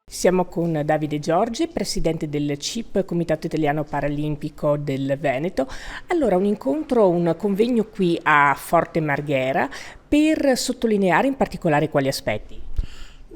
Siamo con Davide Giorgi, presidente del CIP, Comitato Italiano Paralimpico del Veneto. Allora, un convegno qui a Forte Marghera per sottolineare in particolare quali aspetti?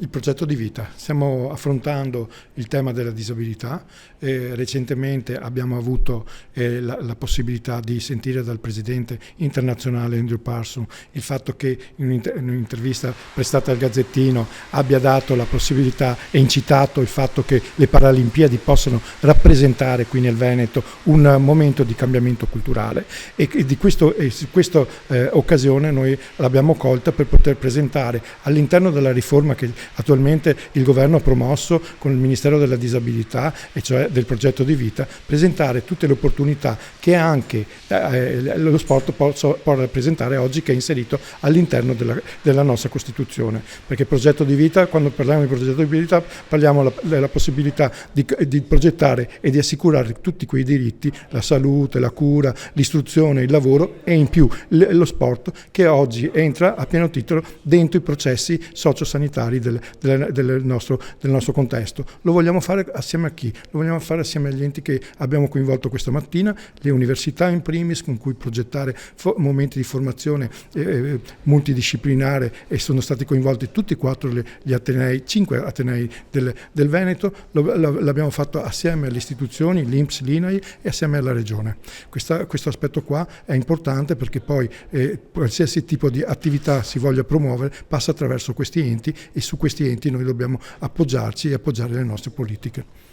Il progetto di vita. Stiamo affrontando il tema della disabilità. Recentemente abbiamo avuto la possibilità di sentire dal presidente internazionale Andrew Parsons il fatto che in un'intervista prestata al Gazzettino abbia dato la possibilità e incitato il fatto che le Paralimpiadi possano rappresentare qui nel Veneto un momento di cambiamento culturale e su questa occasione noi l'abbiamo colta per poter presentare all'interno della riforma che attualmente il governo ha promosso con il Ministero della Disabilità, e cioè del progetto di vita, presentare tutte le opportunità che anche lo sport può rappresentare oggi, che è inserito all'interno della nostra Costituzione. Perché progetto di vita, quando parliamo di progetto di vita, parliamo della possibilità di progettare e di assicurare tutti quei diritti, la salute, la cura, l'istruzione, il lavoro e in più lo sport, che oggi entra a pieno titolo dentro i processi sociosanitari del nostro contesto. Lo vogliamo fare assieme a chi? Lo vogliamo fare assieme agli enti che abbiamo coinvolto questa mattina, le università in primis, con cui progettare momenti di formazione multidisciplinare, e sono stati coinvolti tutti e quattro gli atenei, 5 atenei del Veneto. L'abbiamo fatto assieme alle istituzioni, l'INPS, l'INAI e assieme alla Regione. Questo aspetto qua è importante perché poi qualsiasi tipo di attività si voglia promuovere passa attraverso questi enti, e su questi enti noi dobbiamo appoggiarci e appoggiare le nostre politiche.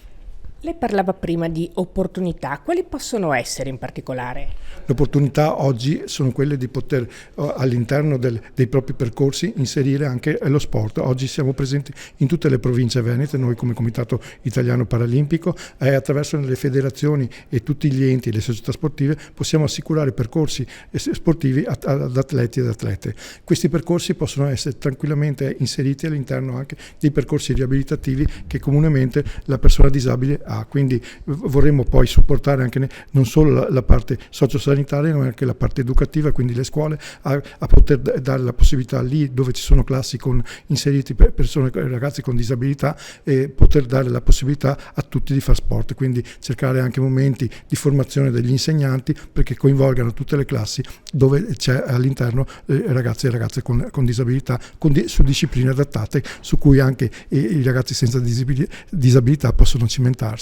Lei parlava prima di opportunità, quali possono essere in particolare? Le opportunità oggi sono quelle di poter all'interno dei propri percorsi inserire anche lo sport. Oggi siamo presenti in tutte le province venete, noi come Comitato Italiano Paralimpico, e attraverso le federazioni e tutti gli enti e le società sportive possiamo assicurare percorsi sportivi ad atleti ed atlete. Questi percorsi possono essere tranquillamente inseriti all'interno anche dei percorsi riabilitativi che comunemente la persona disabile ha. Quindi vorremmo poi supportare anche non solo la parte sociosanitaria, ma anche la parte educativa, quindi le scuole a poter dare la possibilità lì dove ci sono classi con inseriti ragazzi con disabilità, e poter dare la possibilità a tutti di fare sport. Quindi cercare anche momenti di formazione degli insegnanti perché coinvolgano tutte le classi dove c'è all'interno ragazzi e ragazze con disabilità, su discipline adattate su cui anche i ragazzi senza disabilità possono cimentarsi.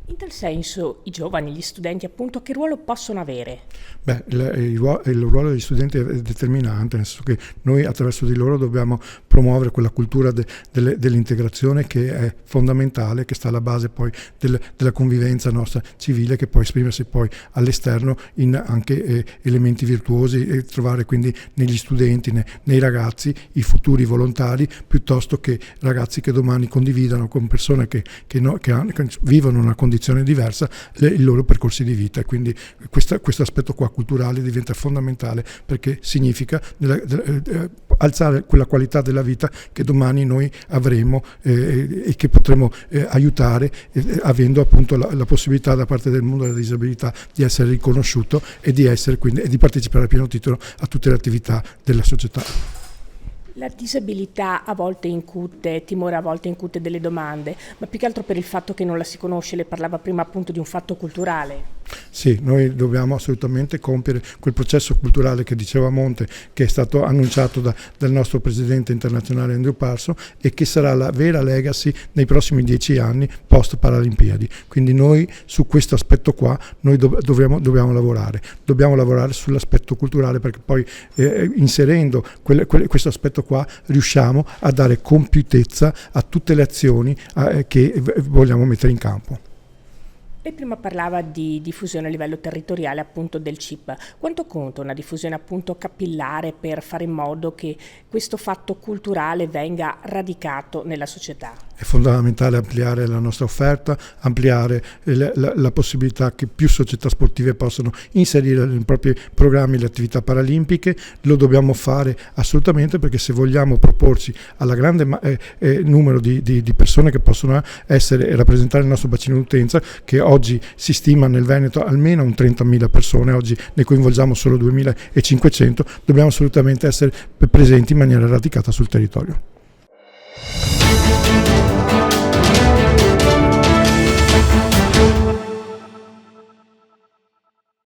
In tal senso i giovani, gli studenti appunto, che ruolo possono avere? Il ruolo degli studenti è determinante, nel senso che noi attraverso di loro dobbiamo promuovere quella cultura dell'integrazione che è fondamentale, che sta alla base poi della convivenza nostra civile, che può esprimersi poi all'esterno in anche elementi virtuosi, e trovare quindi negli studenti, nei ragazzi, i futuri volontari, piuttosto che ragazzi che domani condividano con persone che vivono una condizione diversa i loro percorsi di vita. Quindi questo aspetto qua culturale diventa fondamentale, perché significa alzare quella qualità della vita che domani noi avremo e che potremo aiutare, avendo appunto la possibilità da parte del mondo della disabilità di essere riconosciuto e di partecipare a pieno titolo a tutte le attività della società. La disabilità a volte incute, timore a volte incute delle domande, ma più che altro per il fatto che non la si conosce. Le parlava prima appunto di un fatto culturale. Sì, noi dobbiamo assolutamente compiere quel processo culturale che diceva Monte, che è stato annunciato dal nostro presidente internazionale Andrew Parsons, e che sarà la vera legacy nei prossimi 10 anni post Paralimpiadi. Quindi noi su questo aspetto qua noi dobbiamo lavorare sull'aspetto culturale, perché poi inserendo questo aspetto qua riusciamo a dare compiutezza a tutte le azioni che vogliamo mettere in campo. Lei prima parlava di diffusione a livello territoriale appunto del CIP. Quanto conta una diffusione appunto capillare per fare in modo che questo fatto culturale venga radicato nella società? È fondamentale ampliare la nostra offerta, ampliare la possibilità che più società sportive possano inserire nei propri programmi le attività paralimpiche. Lo dobbiamo fare assolutamente, perché se vogliamo proporci alla grande numero di persone che possono essere e rappresentare il nostro bacino d'utenza, che oggi si stima nel Veneto almeno un 30.000 persone, oggi ne coinvolgiamo solo 2.500, dobbiamo assolutamente essere presenti in maniera radicata sul territorio.